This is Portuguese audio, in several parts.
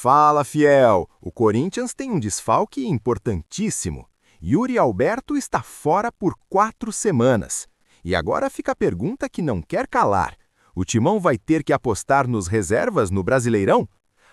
Fala, fiel! O Corinthians tem um desfalque importantíssimo. Yuri Alberto está fora por 4 semanas. E agora fica a pergunta que não quer calar. O Timão vai ter que apostar nos reservas no Brasileirão?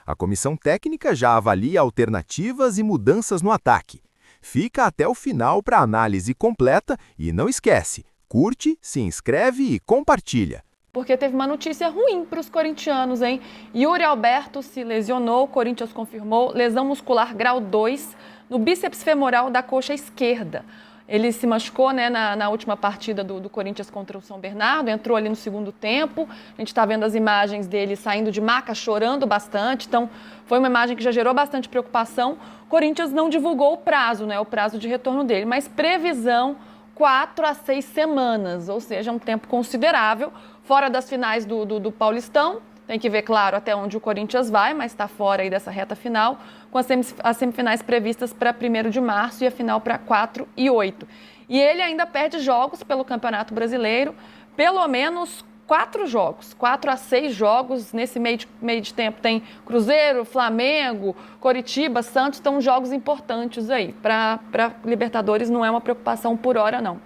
A comissão técnica já avalia alternativas e mudanças no ataque. Fica até o final para análise completa e não esquece, curte, se inscreve e compartilha. Porque teve uma notícia ruim para os corintianos, hein? Yuri Alberto se lesionou, o Corinthians confirmou, lesão muscular grau 2 no bíceps femoral da coxa esquerda. Ele se machucou, né, na última partida do Corinthians contra o São Bernardo, entrou ali no segundo tempo. A gente está vendo as imagens dele saindo de maca, chorando bastante. Então, foi uma imagem que já gerou bastante preocupação. O Corinthians não divulgou o prazo, né, o prazo de retorno dele, mas previsão 4 a 6 semanas, ou seja, um tempo considerável. Fora das finais do Paulistão, tem que ver, claro, até onde o Corinthians vai, mas está fora aí dessa reta final, com as semifinais previstas para 1º de março e a final para 4 e 8. E ele ainda perde jogos pelo Campeonato Brasileiro, pelo menos 4 jogos, 4 a 6 jogos. Nesse meio de tempo tem Cruzeiro, Flamengo, Coritiba, Santos, estão jogos importantes aí. Para Libertadores não é uma preocupação por hora, não.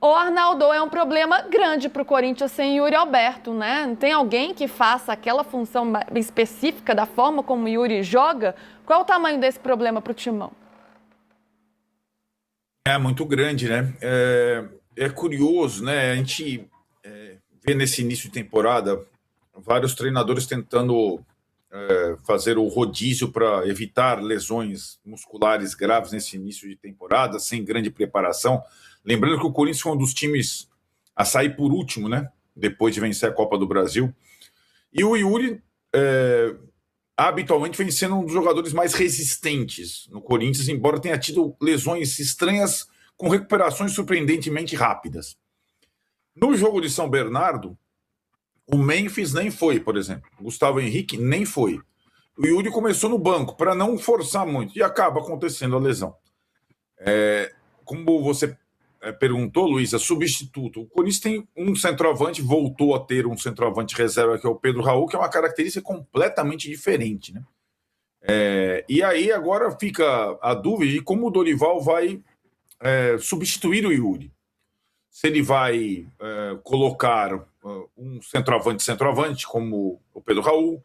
O Arnaldo, é um problema grande para o Corinthians sem Yuri Alberto, né? Não tem alguém que faça aquela função específica da forma como o Yuri joga? Qual é o tamanho desse problema para o Timão? É muito grande, né? É curioso, né? A gente vê nesse início de temporada vários treinadores tentando fazer o rodízio para evitar lesões musculares graves nesse início de temporada, sem grande preparação. Lembrando que o Corinthians foi um dos times a sair por último, né? Depois de vencer a Copa do Brasil. E o Yuri, habitualmente, vem sendo um dos jogadores mais resistentes no Corinthians, embora tenha tido lesões estranhas com recuperações surpreendentemente rápidas. No jogo de São Bernardo, o Memphis nem foi, por exemplo. O Gustavo Henrique nem foi. O Yuri começou no banco para não forçar muito e acaba acontecendo a lesão. Como você perguntou, Luísa, substituto. O Corinthians tem um centroavante, voltou a ter um centroavante reserva, que é o Pedro Raul, que é uma característica completamente diferente, né? E aí agora fica a dúvida de como o Dorival vai substituir o Yuri. Se ele vai colocar um centroavante, como o Pedro Raul,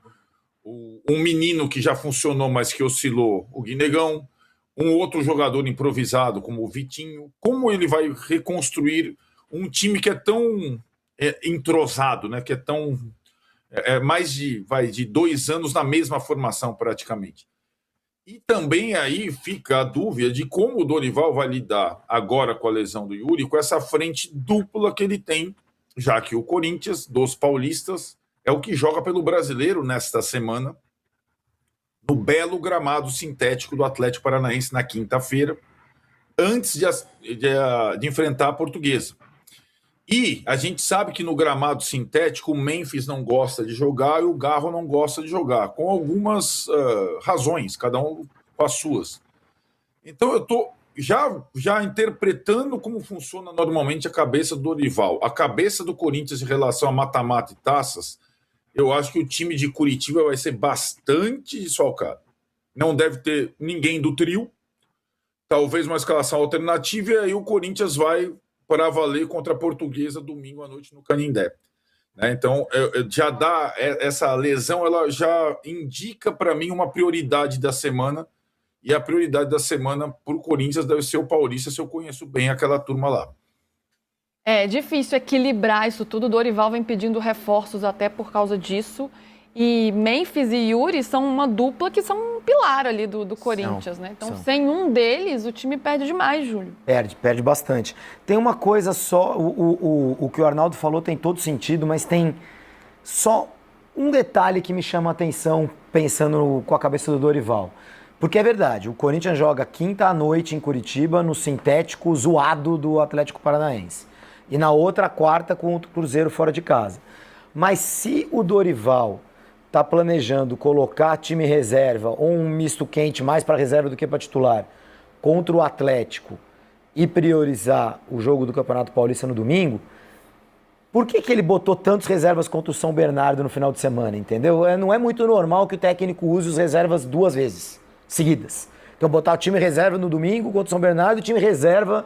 um menino que já funcionou, mas que oscilou, o Guinegão, um outro jogador improvisado, como o Vitinho. Como ele vai reconstruir um time que é tão entrosado, né? Que é tão... mais de 2 anos na mesma formação, praticamente. E também aí fica a dúvida de como o Dorival vai lidar agora com a lesão do Yuri, com essa frente dupla que ele tem, já que o Corinthians, dos paulistas, é o que joga pelo Brasileiro nesta semana, no belo gramado sintético do Atlético Paranaense na quinta-feira, antes de enfrentar a Portuguesa. E a gente sabe que no gramado sintético o Memphis não gosta de jogar e o Garro não gosta de jogar, com algumas razões, cada um com as suas. Então eu estou já interpretando como funciona normalmente a cabeça do Dorival. A cabeça do Corinthians em relação a mata-mata e taças, eu acho que o time de Curitiba vai ser bastante desfalcado. Não deve ter ninguém do trio, talvez uma escalação alternativa, e aí o Corinthians vai para valer contra a Portuguesa domingo à noite no Canindé. Então, já dá essa lesão, ela já indica para mim uma prioridade da semana, e a prioridade da semana para o Corinthians deve ser o Paulista, se eu conheço bem aquela turma lá. É difícil equilibrar isso tudo. O Dorival vem pedindo reforços até por causa disso. E Memphis e Yuri são uma dupla que são um pilar ali do Corinthians, né? Então, sem um deles, o time perde demais, Júlio. Perde bastante. Tem uma coisa só, o que o Arnaldo falou tem todo sentido, mas tem só um detalhe que me chama a atenção pensando com a cabeça do Dorival. Porque é verdade, o Corinthians joga quinta à noite em Curitiba, no sintético zoado do Atlético Paranaense. E na outra, quarta, com o Cruzeiro fora de casa. Mas se o Dorival está planejando colocar time reserva ou um misto quente mais para reserva do que para titular contra o Atlético e priorizar o jogo do Campeonato Paulista no domingo, Por que ele botou tantos reservas contra o São Bernardo no final de semana, entendeu? Não é muito normal que o técnico use os reservas 2 vezes seguidas. Então botar o time reserva no domingo contra o São Bernardo e o time reserva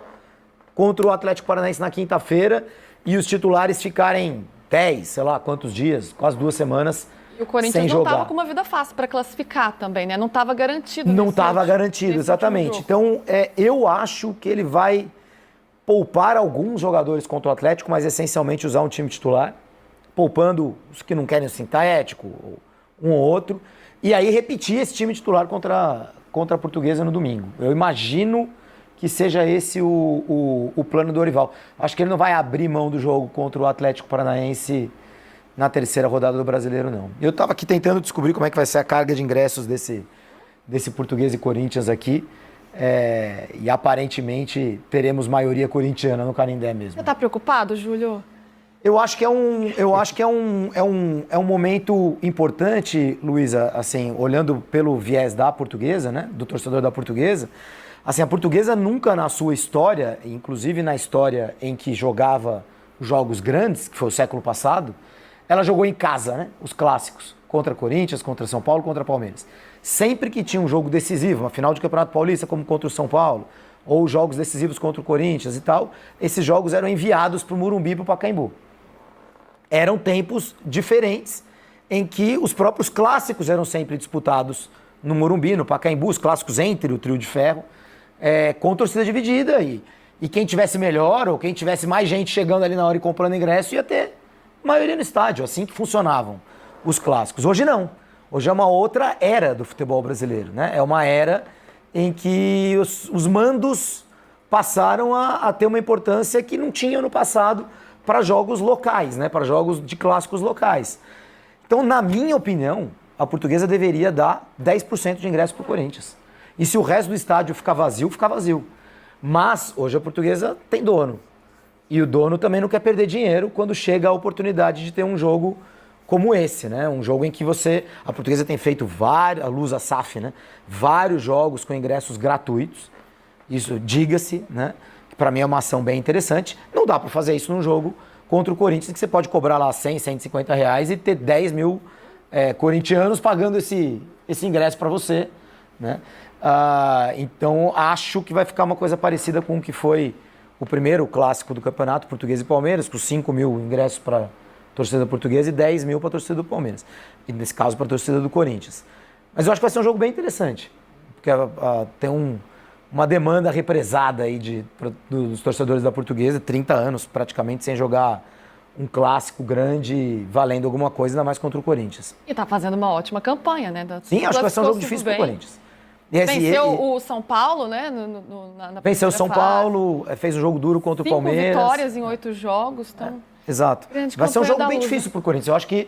contra o Atlético Paranaense na quinta-feira e os titulares ficarem 10, sei lá quantos dias, quase 2 semanas. E o Corinthians não estava com uma vida fácil para classificar também, né? Não estava garantido. Não estava garantido, exatamente. Então, eu acho que ele vai poupar alguns jogadores contra o Atlético, mas essencialmente usar um time titular, poupando os que não querem o sintético, um ou outro, e aí repetir esse time titular contra a Portuguesa no domingo. Eu imagino que seja esse o plano do Dorival. Acho que ele não vai abrir mão do jogo contra o Atlético Paranaense na terceira rodada do Brasileiro, não. Eu estava aqui tentando descobrir como é que vai ser a carga de ingressos desse Portuguesa e Corinthians aqui. E aparentemente teremos maioria corintiana no Canindé mesmo. Você está preocupado, Júlio? Eu acho que é um momento importante, Luísa, assim, olhando pelo viés da Portuguesa, né, do torcedor da Portuguesa. Assim, a Portuguesa nunca na sua história, inclusive na história em que jogava jogos grandes, que foi o século passado, ela jogou em casa, né, os clássicos, contra Corinthians, contra São Paulo, contra Palmeiras. Sempre que tinha um jogo decisivo, uma final de Campeonato Paulista, como contra o São Paulo, ou jogos decisivos contra o Corinthians e tal, esses jogos eram enviados para o Morumbi e para o Pacaembu. Eram tempos diferentes em que os próprios clássicos eram sempre disputados no Morumbi, no Pacaembu, os clássicos entre o trio de ferro, com torcida dividida. E quem tivesse melhor, ou quem tivesse mais gente chegando ali na hora e comprando ingresso, ia ter maioria no estádio, assim que funcionavam os clássicos. Hoje não. Hoje é uma outra era do futebol brasileiro, né? É uma era em que os mandos passaram a ter uma importância que não tinham no passado para jogos locais, né? Para jogos de clássicos locais. Então, na minha opinião, a Portuguesa deveria dar 10% de ingresso para o Corinthians. E se o resto do estádio ficar vazio, fica vazio. Mas hoje a Portuguesa tem dono. E o dono também não quer perder dinheiro quando chega a oportunidade de ter um jogo como esse, né? Um jogo em que a Portuguesa tem feito a Lusa SAF, né? Vários jogos com ingressos gratuitos. Isso, diga-se, né? Que para mim é uma ação bem interessante. Não dá para fazer isso num jogo contra o Corinthians, que você pode cobrar lá 100, 150 reais e ter 10 mil corintianos pagando esse ingresso para você, né? Então, acho que vai ficar uma coisa parecida com o que foi o primeiro clássico do Campeonato Português e Palmeiras, com 5 mil ingressos para torcida portuguesa e 10 mil para a torcida do Palmeiras. E nesse caso para a torcida do Corinthians. Mas eu acho que vai ser um jogo bem interessante. Porque tem uma demanda represada aí dos torcedores da Portuguesa, 30 anos praticamente sem jogar um clássico grande valendo alguma coisa, ainda mais contra o Corinthians. E está fazendo uma ótima campanha, né? Sim, acho que vai ser um jogo difícil para o Corinthians. Venceu o São Paulo, né? Venceu o São Paulo, fez um jogo duro contra o Palmeiras. 5 vitórias em 8 jogos, então... Exato. Vai ser um jogo bem difícil para o Corinthians. Eu acho que,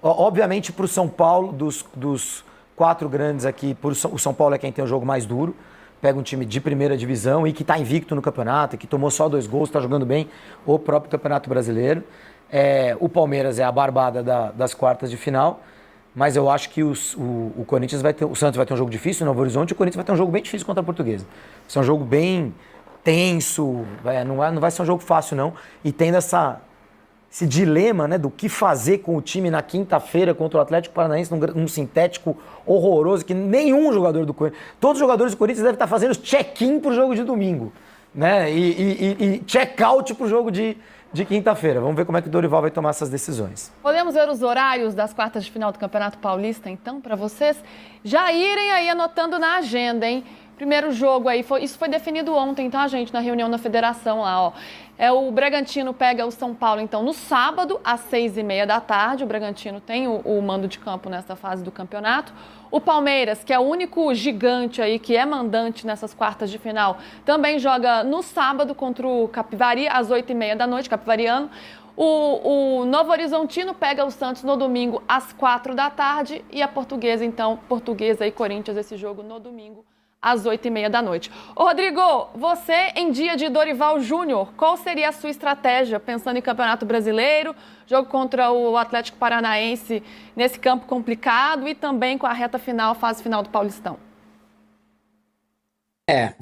obviamente, para o São Paulo, dos 4 grandes aqui, o São Paulo é quem tem o jogo mais duro. Pega um time de primeira divisão e que está invicto no campeonato, que tomou só 2 gols, está jogando bem o próprio Campeonato Brasileiro. O Palmeiras é a barbada das quartas de final. Mas eu acho que o Corinthians o Santos vai ter um jogo difícil no Novo Horizonte e o Corinthians vai ter um jogo bem difícil contra a Portuguesa. Vai ser um jogo bem tenso, não vai ser um jogo fácil, não. E tendo esse dilema, né, do que fazer com o time na quinta-feira contra o Atlético Paranaense num sintético horroroso, que nenhum jogador do Corinthians... Todos os jogadores do Corinthians devem estar fazendo check-in pro jogo de domingo, né? E check-out pro jogo de quinta-feira. Vamos ver como é que o Dorival vai tomar essas decisões. Podemos ver os horários das quartas de final do Campeonato Paulista, então, para vocês já irem aí anotando na agenda, hein? Primeiro jogo aí, isso foi definido ontem, tá, gente? Na reunião da federação lá, ó. O Bragantino pega o São Paulo, então, no sábado, às 6h30 da tarde. O Bragantino tem o mando de campo nessa fase do campeonato. O Palmeiras, que é o único gigante aí que é mandante nessas quartas de final, também joga no sábado contra o Capivari, às 8h30 da noite, Capivariano. O Novo Horizontino pega o Santos no domingo, às 4 da tarde. E a Portuguesa, então, Portuguesa e Corinthians, esse jogo no domingo, às 8h30 da noite. Ô, Rodrigo, você em dia de Dorival Júnior, qual seria a sua estratégia pensando em Campeonato Brasileiro, jogo contra o Atlético Paranaense nesse campo complicado e também com a reta final, fase final do Paulistão?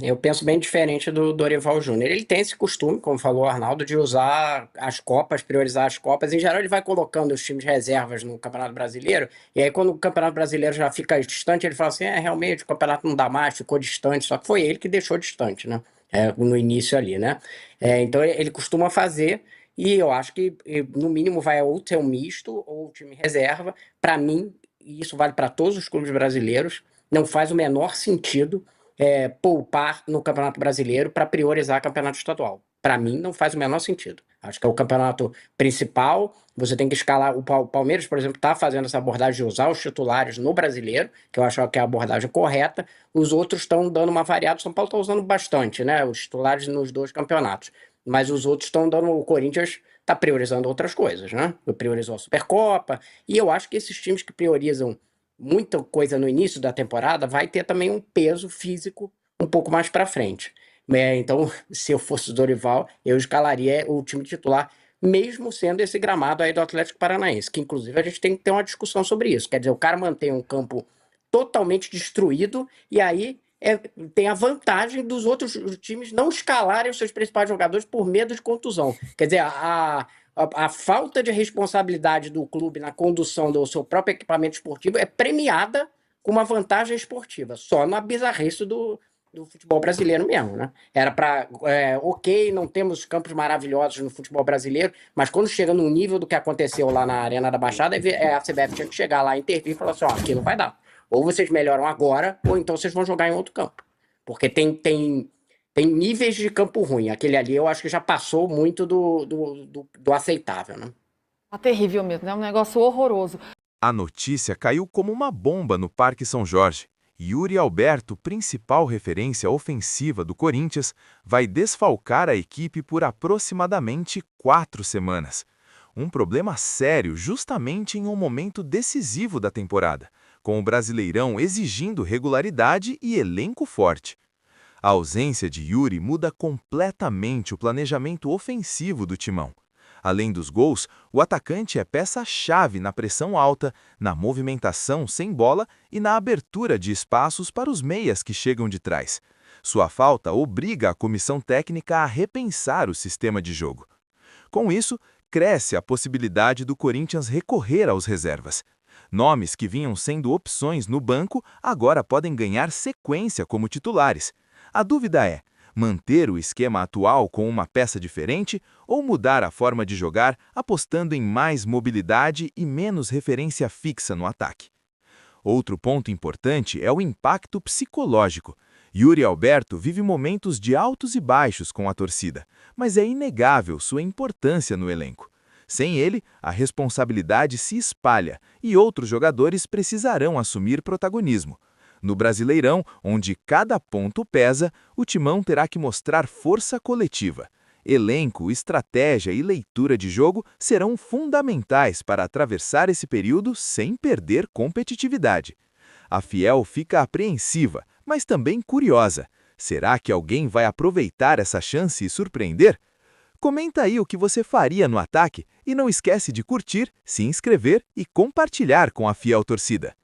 Eu penso bem diferente do Dorival Júnior. Ele tem esse costume, como falou o Arnaldo, de usar as Copas, priorizar as Copas. Em geral, ele vai colocando os times reservas no Campeonato Brasileiro, e aí quando o Campeonato Brasileiro já fica distante, ele fala assim, realmente, o campeonato não dá mais, ficou distante, só que foi ele que deixou distante, né? No início ali, né? Então, ele costuma fazer, e eu acho que, no mínimo, vai ou ter um misto, ou time reserva. Para mim, e isso vale para todos os clubes brasileiros, não faz o menor sentido poupar no Campeonato Brasileiro para priorizar o Campeonato Estadual. Para mim, não faz o menor sentido. Acho que é o campeonato principal, você tem que escalar. O Palmeiras, por exemplo, está fazendo essa abordagem de usar os titulares no Brasileiro, que eu acho que é a abordagem correta. Os outros estão dando uma variada. O São Paulo está usando bastante, né? Os titulares nos 2 campeonatos. Mas os outros estão dando. O Corinthians está priorizando outras coisas, né? Priorizou a Supercopa. E eu acho que esses times que priorizam muita coisa no início da temporada vai ter também um peso físico um pouco mais para frente. Então, se eu fosse o Dorival, eu escalaria o time titular, mesmo sendo esse gramado aí do Atlético Paranaense, que inclusive a gente tem que ter uma discussão sobre isso. Quer dizer, o cara mantém um campo totalmente destruído e aí tem a vantagem dos outros times não escalarem os seus principais jogadores por medo de contusão. Quer dizer, a falta de responsabilidade do clube na condução do seu próprio equipamento esportivo é premiada com uma vantagem esportiva, só na bizarrice do futebol brasileiro mesmo, né? Era para, ok, não temos campos maravilhosos no futebol brasileiro, mas quando chega no nível do que aconteceu lá na Arena da Baixada, a CBF tinha que chegar lá, intervir e falar assim, aqui não vai dar. Ou vocês melhoram agora, ou então vocês vão jogar em outro campo. Porque tem níveis de campo ruim. Aquele ali eu acho que já passou muito do aceitável, né? Tá terrível mesmo, é um negócio horroroso. A notícia caiu como uma bomba no Parque São Jorge. Yuri Alberto, principal referência ofensiva do Corinthians, vai desfalcar a equipe por aproximadamente 4 semanas. Um problema sério justamente em um momento decisivo da temporada, com o Brasileirão exigindo regularidade e elenco forte. A ausência de Yuri muda completamente o planejamento ofensivo do Timão. Além dos gols, o atacante é peça-chave na pressão alta, na movimentação sem bola e na abertura de espaços para os meias que chegam de trás. Sua falta obriga a comissão técnica a repensar o sistema de jogo. Com isso, cresce a possibilidade do Corinthians recorrer aos reservas. Nomes que vinham sendo opções no banco agora podem ganhar sequência como titulares. A dúvida é: manter o esquema atual com uma peça diferente ou mudar a forma de jogar apostando em mais mobilidade e menos referência fixa no ataque? Outro ponto importante é o impacto psicológico. Yuri Alberto vive momentos de altos e baixos com a torcida, mas é inegável sua importância no elenco. Sem ele, a responsabilidade se espalha e outros jogadores precisarão assumir protagonismo. No Brasileirão, onde cada ponto pesa, o Timão terá que mostrar força coletiva. Elenco, estratégia e leitura de jogo serão fundamentais para atravessar esse período sem perder competitividade. A Fiel fica apreensiva, mas também curiosa. Será que alguém vai aproveitar essa chance e surpreender? Comenta aí o que você faria no ataque e não esquece de curtir, se inscrever e compartilhar com a Fiel torcida.